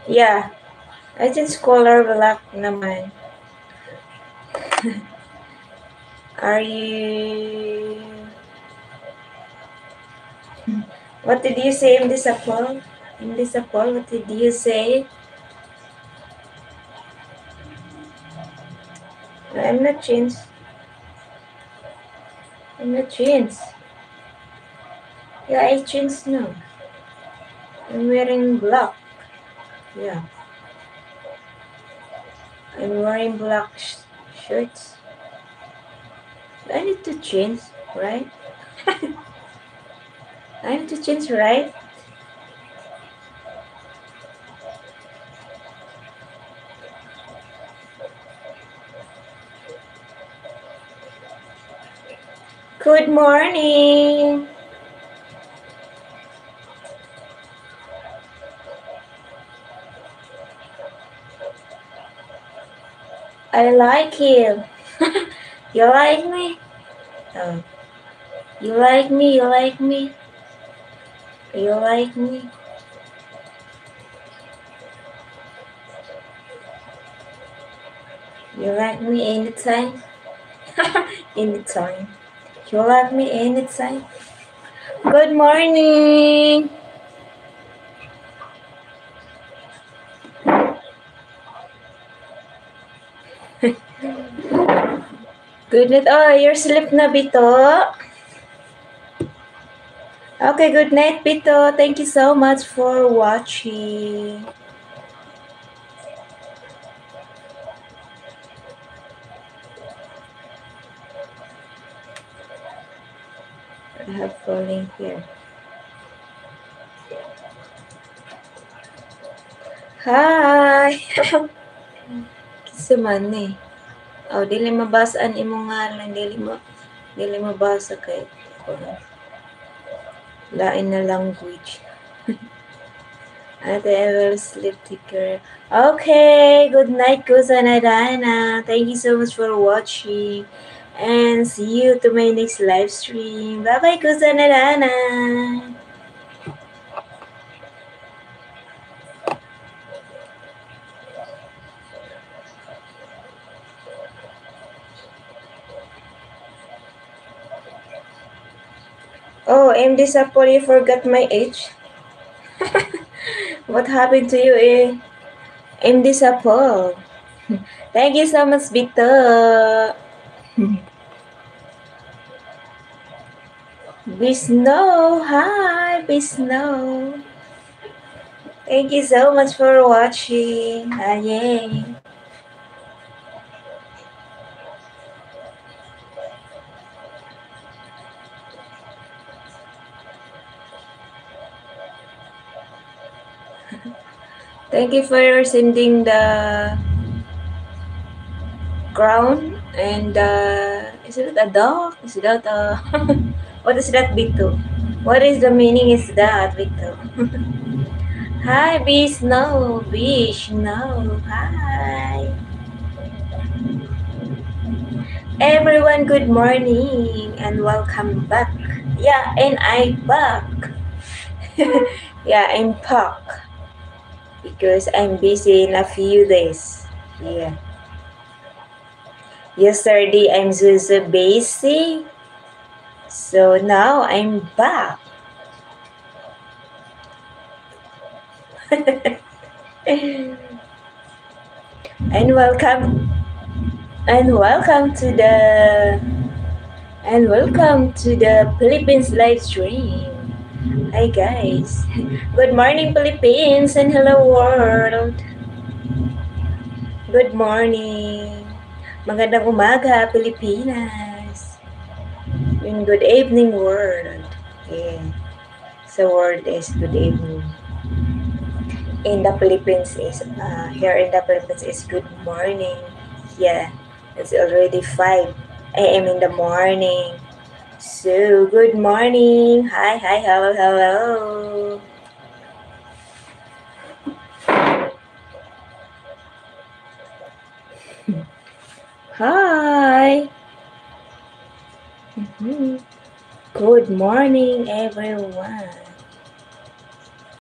Yeah, I think color black naman. Are you... What did you say in this apple? In this apple, what did you say? I'm not changed. I'm not changed. Yeah, I changed now. I'm wearing black. Yeah, I'm wearing black shirts. I need to change, right? I need to change, right? Good morning. I like you. You like me? Oh. You like me? You like me? You like me? You like me anytime? Anytime. You like me anytime? Good morning. Good night. Oh, you're asleep na, Bito. Okay, good night, Bito. Thank you so much for watching. I have falling here. Hi. Kisa man eh. Oh, dili mabasaan imo ngalan, dili mabasa kay lain na language. Ate I will sleep thicker. Okay, good night, Kusanadana. Thank you so much for watching. And see you to my next live stream. Bye-bye, Kusanadana. Oh, MD Sapol, you forgot my age? What happened to you, MD Sapol? Thank you so much, Bito. Bisno, hi, Bisno. Thank you so much for watching. Yay. Thank you for sending the crown and is it a dog? Is that a what is that, Victor? What is the meaning is that, Victor? Hi, Bisno. Vishno. Hi. Everyone, good morning and welcome back. Yeah, and I'm back. Yeah, I'm back because I'm busy in a few days. Yeah. Yesterday I'm so busy. So now I'm back. and welcome to the Philippines live stream. Hi guys. Good morning Philippines and hello world. Good morning. Magandang umaga Pilipinas. And good evening world. Yeah. So word is good evening. In the Philippines is here in the Philippines is good morning. Yeah, it's already 5 a.m. in the morning. So good morning. Hi, hello, hello. Hi. Good morning, everyone.